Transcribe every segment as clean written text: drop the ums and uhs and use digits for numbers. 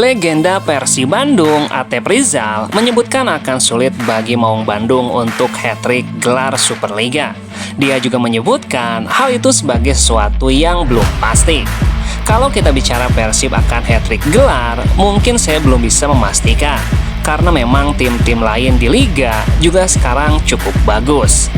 Legenda Persib Bandung, Atep Rizal, menyebutkan akan sulit bagi Maung Bandung untuk hat-trick gelar Superliga. Dia juga menyebutkan hal itu sebagai sesuatu yang belum pasti. Kalau kita bicara Persib akan hat-trick gelar, mungkin saya belum bisa memastikan, karena memang tim-tim lain di Liga juga sekarang cukup bagus.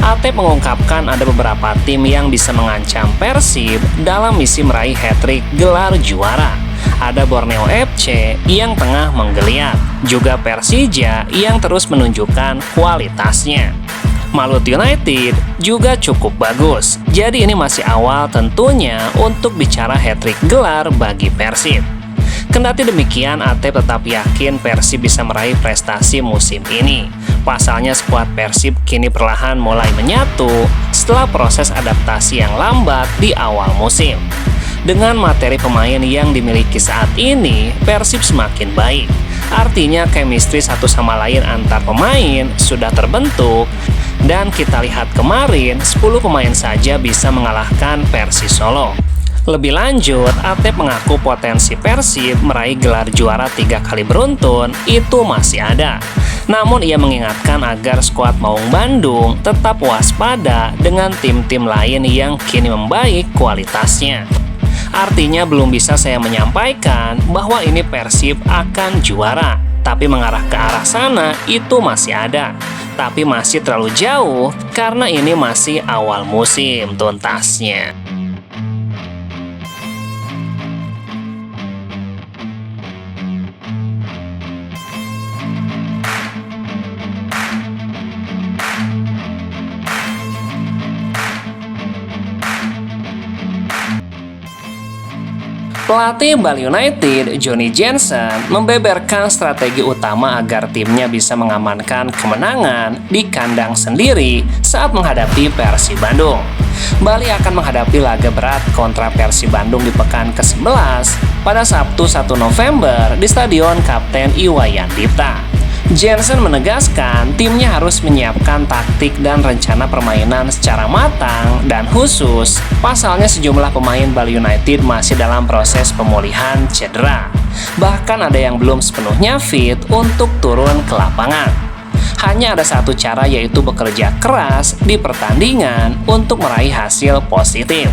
Atep mengungkapkan ada beberapa tim yang bisa mengancam Persib dalam misi meraih hat-trick gelar juara. Ada Borneo FC yang tengah menggeliat, juga Persija yang terus menunjukkan kualitasnya. Malut United juga cukup bagus, jadi ini masih awal tentunya untuk bicara hat-trick gelar bagi Persib. Kendati demikian, Atep tetap yakin Persib bisa meraih prestasi musim ini. Pasalnya skuad Persib kini perlahan mulai menyatu setelah proses adaptasi yang lambat di awal musim. Dengan materi pemain yang dimiliki saat ini, Persib semakin baik. Artinya chemistry satu sama lain antar pemain sudah terbentuk, dan kita lihat kemarin 10 pemain saja bisa mengalahkan Persis Solo. Lebih lanjut, Atep mengaku potensi Persib meraih gelar juara 3 kali beruntun itu masih ada. Namun ia mengingatkan agar skuad Maung Bandung tetap waspada dengan tim-tim lain yang kini membaik kualitasnya. Artinya belum bisa saya menyampaikan bahwa ini Persib akan juara, tapi mengarah ke arah sana itu masih ada. Tapi masih terlalu jauh karena ini masih awal musim tuntasnya. Pelatih Bali United, Johnny Jensen, membeberkan strategi utama agar timnya bisa mengamankan kemenangan di kandang sendiri saat menghadapi Persib Bandung. Bali akan menghadapi laga berat kontra Persib Bandung di pekan ke-11 pada Sabtu 1 November di Stadion Kapten Iwayan Dipta. Jensen menegaskan timnya harus menyiapkan taktik dan rencana permainan secara matang dan khusus. Pasalnya sejumlah pemain Bali United masih dalam proses pemulihan cedera. Bahkan ada yang belum sepenuhnya fit untuk turun ke lapangan. Hanya ada satu cara, yaitu bekerja keras di pertandingan untuk meraih hasil positif.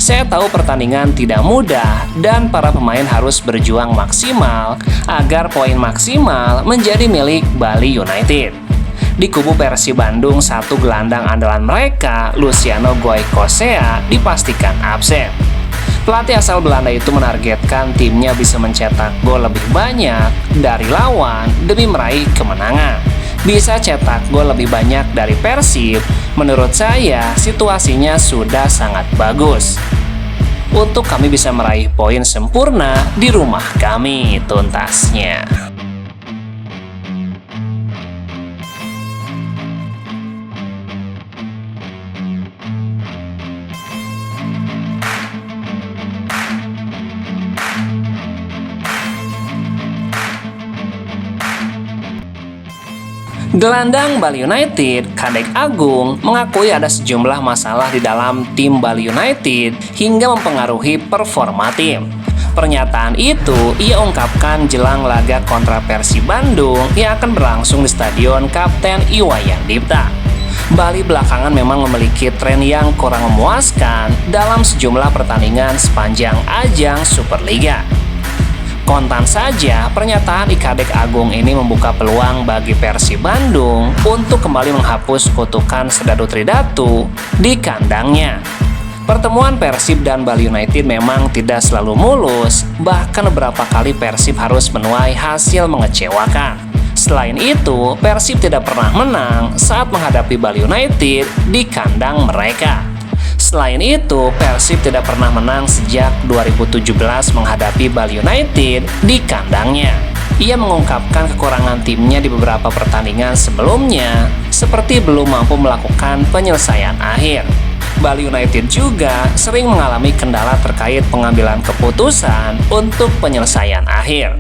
Saya tahu pertandingan tidak mudah dan para pemain harus berjuang maksimal agar poin maksimal menjadi milik Bali United. Di kubu Persib Bandung, satu gelandang andalan mereka, Luciano Goycochea, dipastikan absen. Pelatih asal Belanda itu menargetkan timnya bisa mencetak gol lebih banyak dari lawan demi meraih kemenangan. Bisa cetak gol lebih banyak dari Persib, menurut saya situasinya sudah sangat bagus untuk kami bisa meraih poin sempurna di rumah kami tuntasnya. Gelandang Bali United, Kadek Agung, mengakui ada sejumlah masalah di dalam tim Bali United hingga mempengaruhi performa tim. Pernyataan itu ia ungkapkan jelang laga kontra Persib Bandung yang akan berlangsung di Stadion Kapten Iwayan Dipta. Bali belakangan memang memiliki tren yang kurang memuaskan dalam sejumlah pertandingan sepanjang ajang Superliga. Kontan saja, pernyataan Kadek Agung ini membuka peluang bagi Persib Bandung untuk kembali menghapus kutukan Serdadu Tridatu di kandangnya. Pertemuan Persib dan Bali United memang tidak selalu mulus, bahkan beberapa kali Persib harus menuai hasil mengecewakan. Selain itu, Persib tidak pernah menang saat menghadapi Bali United di kandang mereka. Selain itu, Persib tidak pernah menang sejak 2017 menghadapi Bali United di kandangnya. Ia mengungkapkan kekurangan timnya di beberapa pertandingan sebelumnya, seperti belum mampu melakukan penyelesaian akhir. Bali United juga sering mengalami kendala terkait pengambilan keputusan untuk penyelesaian akhir.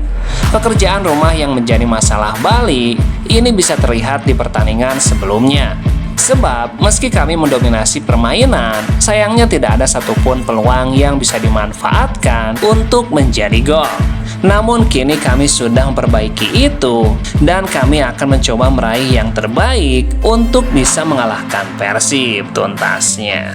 Pekerjaan rumah yang menjadi masalah Bali ini bisa terlihat di pertandingan sebelumnya. Sebab meski kami mendominasi permainan, sayangnya tidak ada satupun peluang yang bisa dimanfaatkan untuk menjadi gol. Namun kini kami sudah memperbaiki itu dan kami akan mencoba meraih yang terbaik untuk bisa mengalahkan Persib tuntasnya.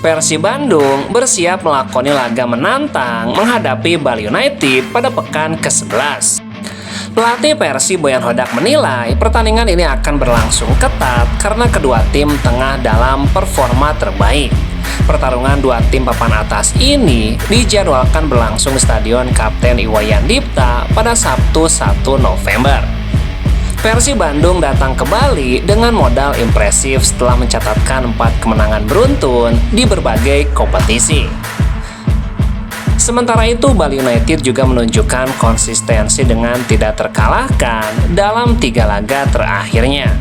Persib Bandung bersiap melakoni laga menantang menghadapi Bali United pada pekan ke-11. Pelatih Persib Boyan Hodak menilai pertandingan ini akan berlangsung ketat karena kedua tim tengah dalam performa terbaik. Pertarungan dua tim papan atas ini dijadwalkan berlangsung di Stadion Kapten Iwayan Dipta pada Sabtu 1 November. Persib Bandung datang ke Bali dengan modal impresif setelah mencatatkan 4 kemenangan beruntun di berbagai kompetisi. Sementara itu, Bali United juga menunjukkan konsistensi dengan tidak terkalahkan dalam 3 laga terakhirnya.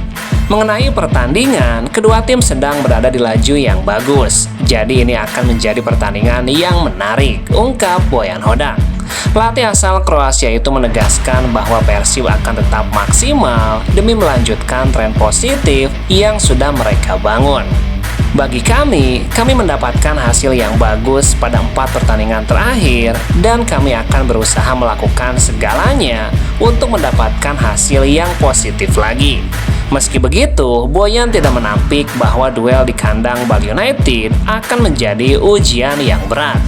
Mengenai pertandingan, kedua tim sedang berada di laju yang bagus. Jadi ini akan menjadi pertandingan yang menarik, ungkap Boyan Hodak. Pelatih asal Kroasia itu menegaskan bahwa Persib akan tetap maksimal demi melanjutkan tren positif yang sudah mereka bangun. Bagi kami mendapatkan hasil yang bagus pada 4 pertandingan terakhir dan kami akan berusaha melakukan segalanya untuk mendapatkan hasil yang positif lagi. Meski begitu, Boyan tidak menampik bahwa duel di kandang Bali United akan menjadi ujian yang berat.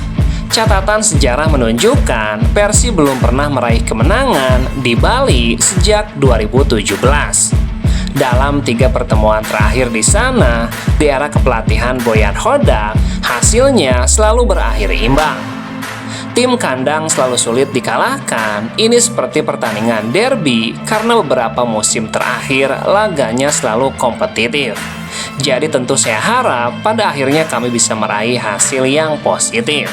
Catatan sejarah menunjukkan Persib belum pernah meraih kemenangan di Bali sejak 2017. Dalam 3 pertemuan terakhir di sana, di era kepelatihan Boyan Hodak, hasilnya selalu berakhir imbang. Tim kandang selalu sulit dikalahkan, ini seperti pertandingan derby karena beberapa musim terakhir laganya selalu kompetitif. Jadi tentu saya harap pada akhirnya kami bisa meraih hasil yang positif.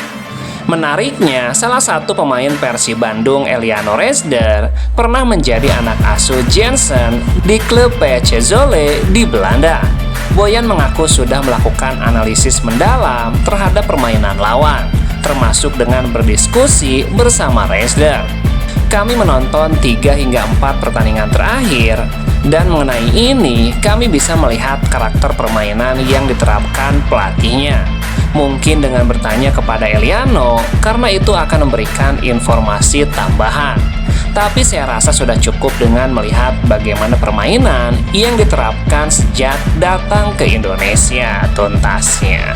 Menariknya, salah satu pemain Persib Bandung, Eliano Resder, pernah menjadi anak asuh Jensen di klub PSC Zwolle di Belanda. Boyan mengaku sudah melakukan analisis mendalam terhadap permainan lawan, termasuk dengan berdiskusi bersama Resder. Kami menonton 3 hingga 4 pertandingan terakhir, dan mengenai ini, kami bisa melihat karakter permainan yang diterapkan pelatihnya. Mungkin dengan bertanya kepada Eliano, karena itu akan memberikan informasi tambahan. Tapi saya rasa sudah cukup dengan melihat bagaimana permainan yang diterapkan sejak datang ke Indonesia tuntasnya.